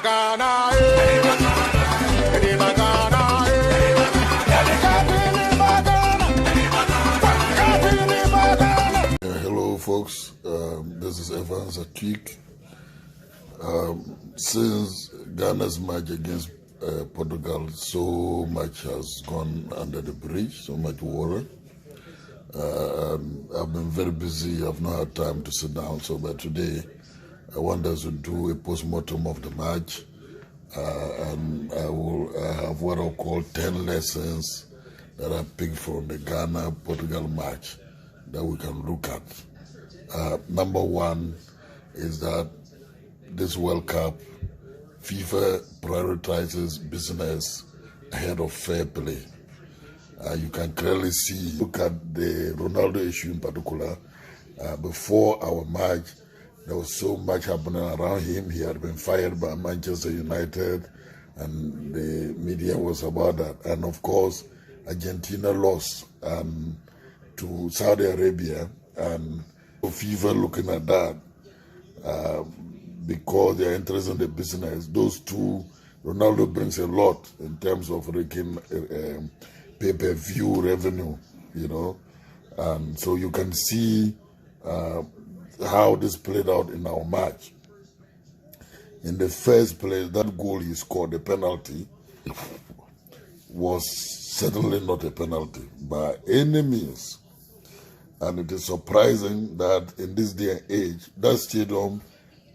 Hello folks, this is Evans Akik. Since Ghana's match against Portugal, so much has gone under the bridge, so much water. I've been very busy, I've not had time to sit down, but today I want us to do a post-mortem of the match, and I will have what I'll call 10 lessons that I picked from the Ghana-Portugal match that we can look at. Number one is that this World Cup, FIFA prioritizes business ahead of fair play. You can clearly see, look at the Ronaldo issue in particular. Before our match, there was so much happening around him. He had been fired by Manchester United, and the media was about that. And of course, Argentina lost to Saudi Arabia, and FIFA looking at that because they're interested in the business. Those two, Ronaldo brings a lot in terms of raking pay-per-view revenue, and so you can see how this played out in our match. In the first place, that goal he scored, the penalty, was certainly not a penalty by any means. And it is surprising that in this day and age, that stadium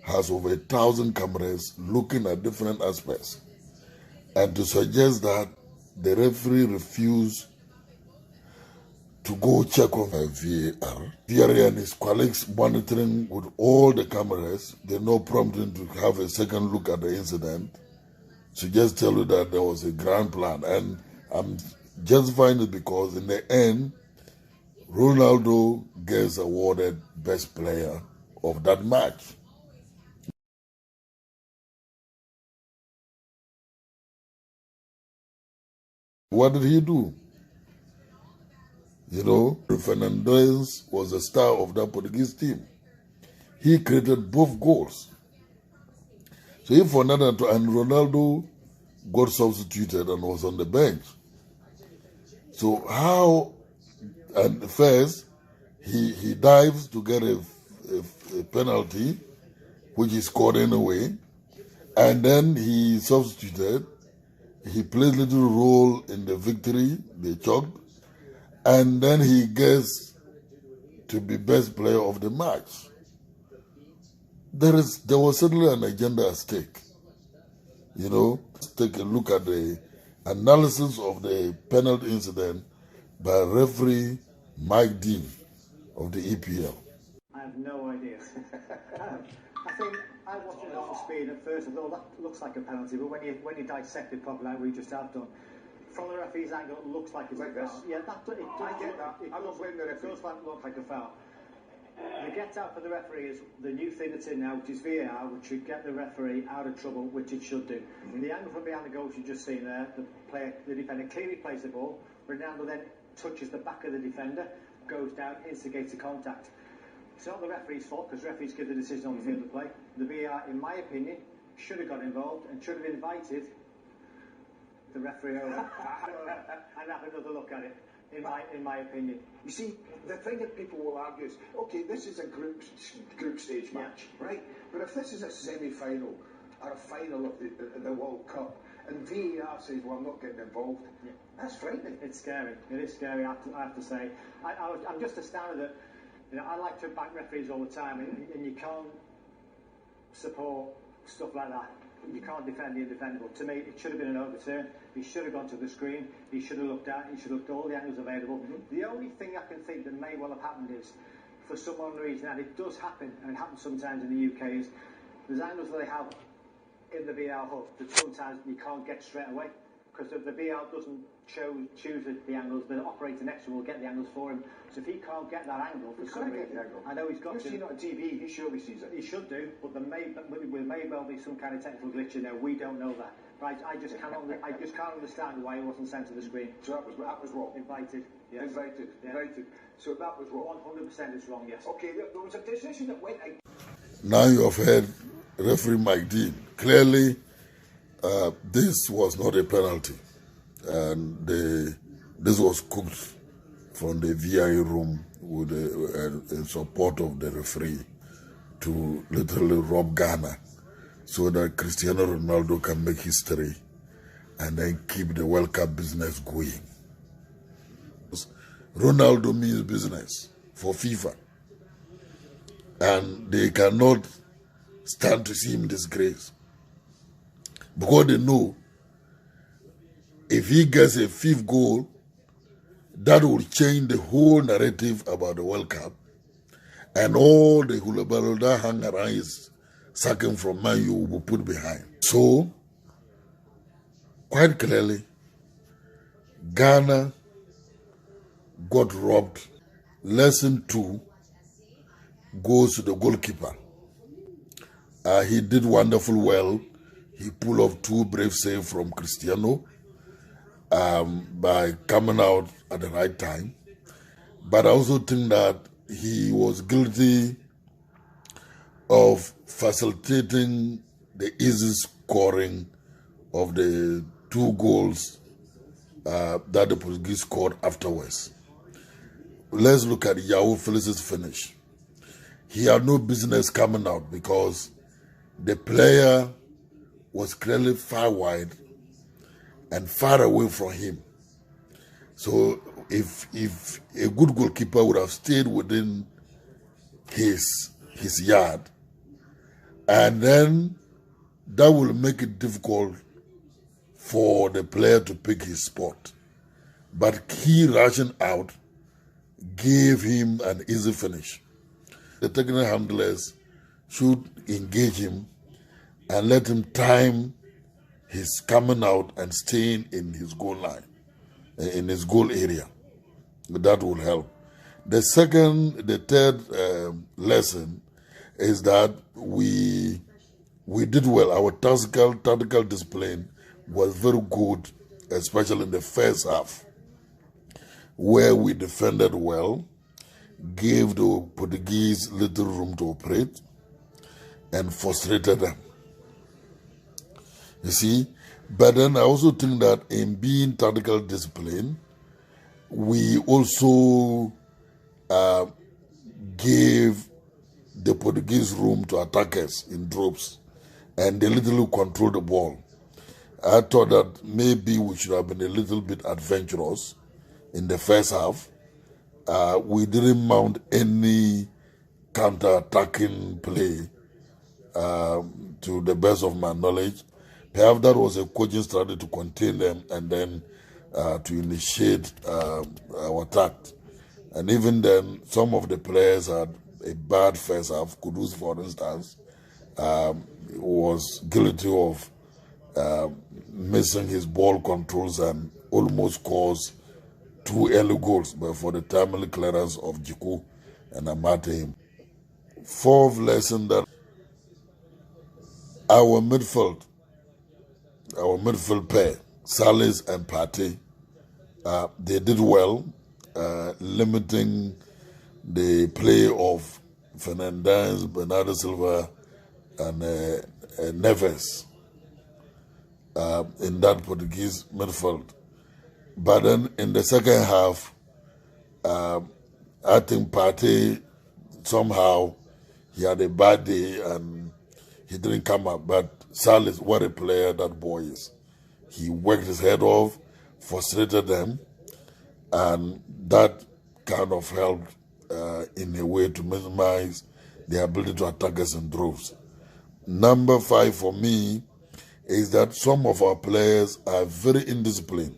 has over 1,000 cameras looking at different aspects. And to suggest that the referee refused to go check on VAR. VAR and his colleagues monitoring with all the cameras, they know prompting to have a second look at the incident, to just tell you that there was a grand plan. And I'm justifying it because in the end, Ronaldo gets awarded best player of that match. What did he do? Fernandes was the star of that Portuguese team. He created both goals. So if Fernandes and Ronaldo got substituted and was on the bench. So how, and first, he dives to get a penalty, which he scored anyway, and then he substituted. He played little role in the victory, they choked, and then he gets to be best player of the match. There was certainly an agenda at stake. Let's take a look at the analysis of the penalty incident by referee Mike Dean of the EPL. I have no idea. I think I watched it off the speed at first. I thought that looks like a penalty, but when you dissect it properly, like we just have done, from the referee's angle, it looks like it's like this. Yeah, I get that. It does look like a foul. The get out for the referee is the new thing that's in now, which is VAR, which should get the referee out of trouble, which it should do. The angle from behind the goal you've just seen there, the defender clearly plays the ball, Ronaldo then touches the back of the defender, goes down, instigates a contact. It's not the referee's fault, because referees give the decision on the field of play. The VAR, in my opinion, should have got involved and should have invited the referee over and have another look at it, in my opinion. You see, the thing that people will argue is, okay, this is a group stage match, right? But if this is a semi-final or a final of the World Cup, and VAR says, well, I'm not getting involved, that's frightening. It's scary. It is scary, I have to say. I'm just astounded that, I like to back referees all the time, and you can't support stuff like that. You can't defend the indefendable. To me, it should have been an overturn. He should have gone to the screen. He should have looked at it. He should have looked at all the angles available. The only thing I can think that may well have happened is, for some unknown reason, and it does happen, and it happens sometimes in the UK, is there's angles that they have in the VAR hub that sometimes you can't get straight away, because if the VAR doesn't choose the angles, the operator next to him will get the angles for him. So if he can't get that angle for some reason, I know he's got to. You've seen it on TV, he surely sees it. He should do, but there may well be some kind of technical glitch in there. We don't know that. But I just can't understand why he wasn't sent to the screen. So that was wrong. Invited. Yes. Invited. So that was wrong. 100% is wrong. Yes. Okay, there was a decision that went. Now you have heard referee Mike Dean. Clearly, This was not a penalty, and this was cooked from the VI room with the support of the referee to literally rob Ghana so that Cristiano Ronaldo can make history and then keep the World Cup business going. Ronaldo means business for FIFA, and they cannot stand to see him disgraced because they know if he gets a fifth goal, that will change the whole narrative about the World Cup, and all the hulabaloo that hang around his sacking from Man U will be put behind. So, quite clearly, Ghana got robbed. Lesson 2 goes to the goalkeeper. He did wonderful well. He pulled off 2 brave saves from Cristiano by coming out at the right time. But I also think that he was guilty of facilitating the easy scoring of the 2 goals that the Portuguese scored afterwards. Let's look at João Felix's finish. He had no business coming out because the player was clearly far wide and far away from him. So if a good goalkeeper would have stayed within his yard, and then that will make it difficult for the player to pick his spot. But he rushing out gave him an easy finish. The technical handlers should engage him and let him time his coming out and staying in his goal line, in his goal area. That will help. The third lesson is that we did well. Our tactical discipline was very good, especially in the first half, where we defended well, gave the Portuguese little room to operate, and frustrated them. You see? But then I also think that in being tactical discipline, we also gave the Portuguese room to attack us in drops, and they literally controlled the ball. I thought that maybe we should have been a little bit adventurous in the first half. We didn't mount any counter-attacking play to the best of my knowledge. Perhaps that was a coaching strategy to contain them and then to initiate our attack. And even then, some of the players had a bad first half. Kudus, for instance, was guilty of missing his ball controls and almost caused 2 early goals, but for the timely clearance of Jiku and Amate. 4th lesson, that our midfield pair, Salis and Partey, they did well, limiting the play of Fernandes, Bernardo Silva, and Neves in that Portuguese midfield. But then in the second half, I think Partey somehow he had a bad day and he didn't come up. But Salis, what a player that boy is. He worked his head off, frustrated them, and that kind of helped in a way to minimize the ability to attack us in droves. Number 5 for me is that some of our players are very indisciplined.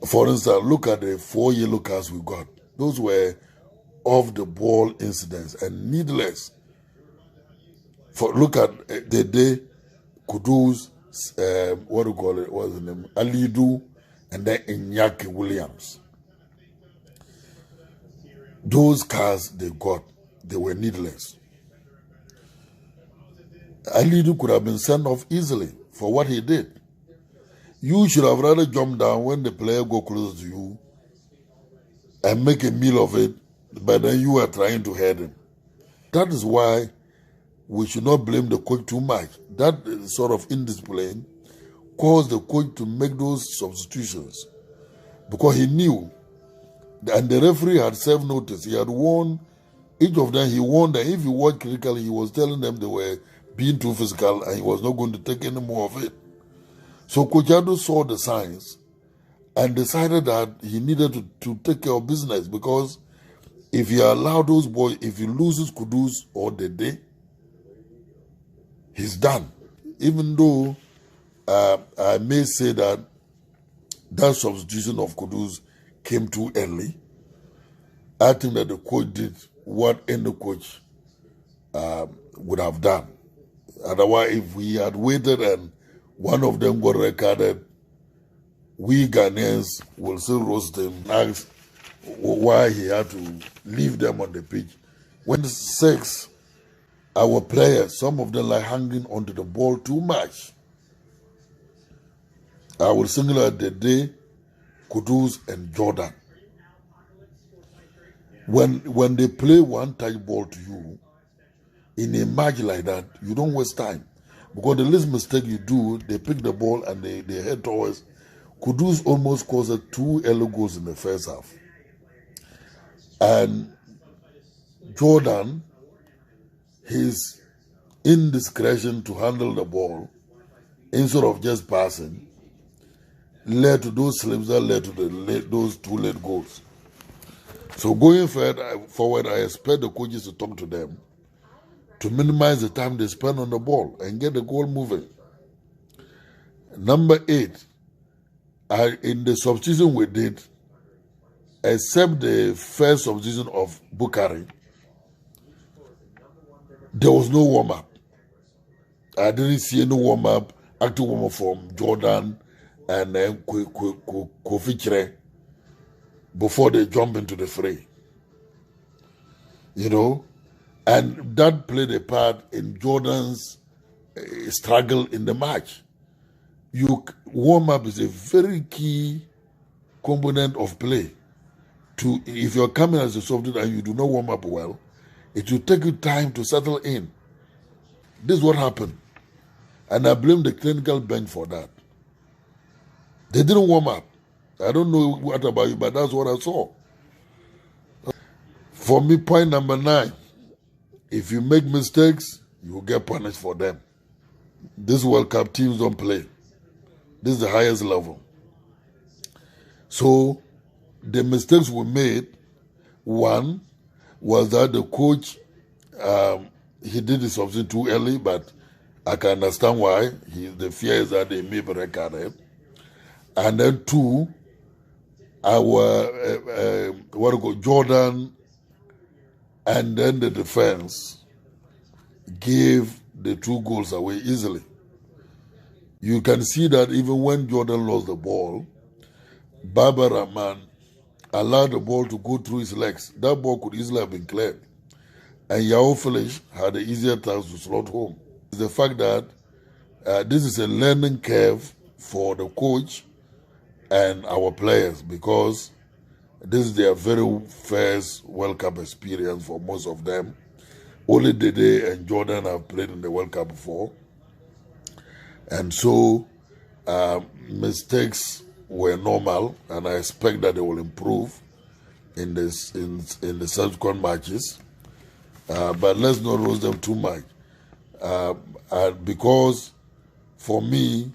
For instance, look at the 4 yellow cards we got. Those were off-the-ball incidents and needless. Look at the day Kudus, what do you call it? What's the name? Alidu, and then Iñaki Williams. Those cars they got, they were needless. Alidu could have been sent off easily for what he did. You should have rather jumped down when the player go close to you and make a meal of it, but then you are trying to head him. That is why we should not blame the coach too much. that sort of indiscipline caused the coach to make those substitutions because he knew, and the referee had served notice. He had warned each of them. He warned that if you watch critically, he was telling them they were being too physical and he was not going to take any more of it. So Coach Ado saw the signs and decided that he needed to take care of business, because if you allow those boys, if he loses Kudus or Dede, he's done. Even though I may say that that substitution of Kudus came too early, I think that the coach did what any coach would have done. Otherwise, if we had waited and one of them got recorded, we Ghanaians will still roast him and ask why he had to leave them on the pitch. When 6, our players, some of them like hanging onto the ball too much. I will single out the day, Kudus and Jordan. When they play one touch ball to you, in a match like that, you don't waste time. Because the least mistake you do, they pick the ball and they head towards. Kudus almost caused 2 early goals in the first half. And Jordan, his indiscretion to handle the ball, instead of just passing, led to those slips that led to those 2 late goals. So going forward, I expect the coaches to talk to them to minimize the time they spend on the ball and get the goal moving. Number 8, in the substitution we did, except the first substitution of Bukari, there was no warm-up. I didn't see any warm-up, active warm-up from Jordan and then Kofi Chire before they jump into the fray. You know, and that played a part in Jordan's struggle in the match. Warm-up is a very key component of play. If you're coming as a substitute and you do not warm up well, it will take you time to settle in. This is what happened. And I blame the clinical bench for that. They didn't warm up. I don't know what about you, but that's what I saw. For me, point number 9, if you make mistakes, you will get punished for them. This World Cup teams don't play. This is the highest level. So, the mistakes we made, one was that the coach, he did the substitution too early, but I can understand why. The fear is that they may be recorded. And then 2, Jordan and then the defense gave the 2 goals away easily. You can see that even when Jordan lost the ball, Baba Rahman allowed the ball to go through his legs. That ball could easily have been cleared. And Yao Felish had an easier task to slot home. The fact that this is a learning curve for the coach and our players, because this is their very first World Cup experience for most of them. Only Dede and Jordan have played in the World Cup before. And so mistakes were normal, and I expect that they will improve in the subsequent matches. But let's not roast them too much. Because for me,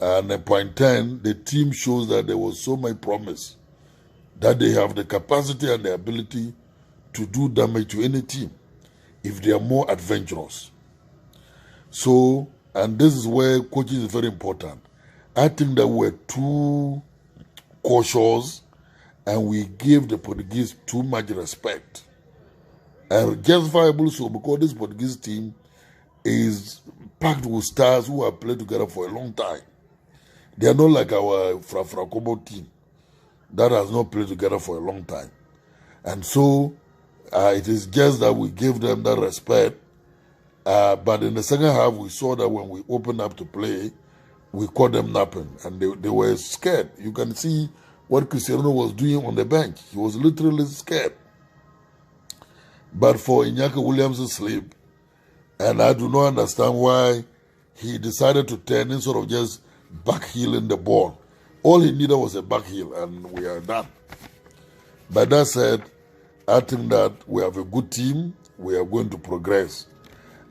at point 10, the team shows that there was so much promise that they have the capacity and the ability to do damage to any team if they are more adventurous. So, and this is where coaching is very important. I think that we're too cautious and we gave the Portuguese too much respect. And justifiable so, because this Portuguese team is packed with stars who have played together for a long time. They are not like our Fracobo team that has not played together for a long time. And so it is just that we gave them that respect. But in the second half, we saw that when we opened up to play, we caught them napping. And they were scared. You can see what Cristiano was doing on the bench. He was literally scared. But for Iñaki Williams' sleep, and I do not understand why he decided to turn instead of just backheeling the ball. All he needed was a backheel, and we are done. But that said, I think that we have a good team. We are going to progress.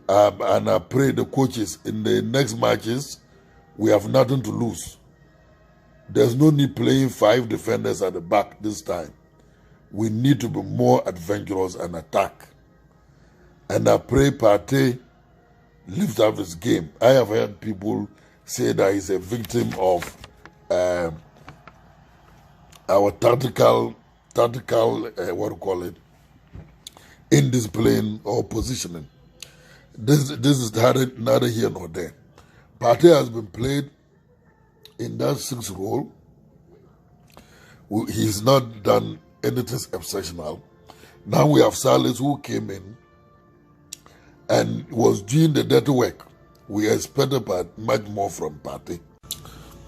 And I pray the coaches in the next matches, we have nothing to lose. There's no need playing 5 defenders at the back this time. We need to be more adventurous and attack. And I pray Partey lifts up his game. I have heard people say that he's a victim of our tactical, what do you call it, indiscipline or positioning. This is neither here nor there. Partey has been played in that 6th role. He's not done anything exceptional. Now we have Salis who came in and was doing the dirty work. We expected much more from Partey.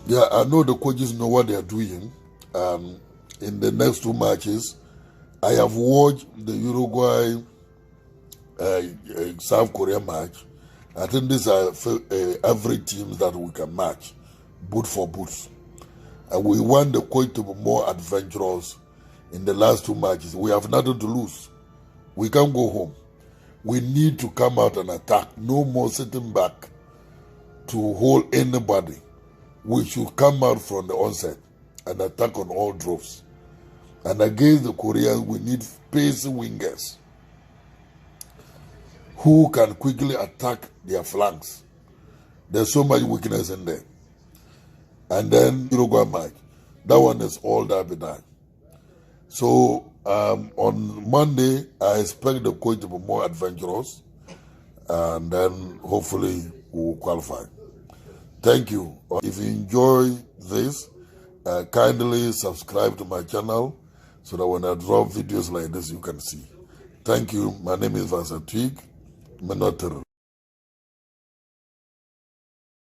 Yeah, I know the coaches know what they are doing. In the next 2 matches, I have watched the Uruguay South Korea match. I think these are every teams that we can match, boot for boots. And we want the coach to be more adventurous in the last 2 matches. We have nothing to lose. We can't go home. We need to come out and attack. No more sitting back to hold anybody. We should come out from the onset and attack on all droves. And against the Koreans, we need pacey wingers who can quickly attack their flanks. There's so much weakness in there. And then Uruguay match. That one is all that be done. So on Monday, I expect the coach to be more adventurous, and then hopefully we'll qualify. Thank you. If you enjoy this, kindly subscribe to my channel so that when I drop videos like this, you can see. Thank you. My name is Vincent Twig, Menotter.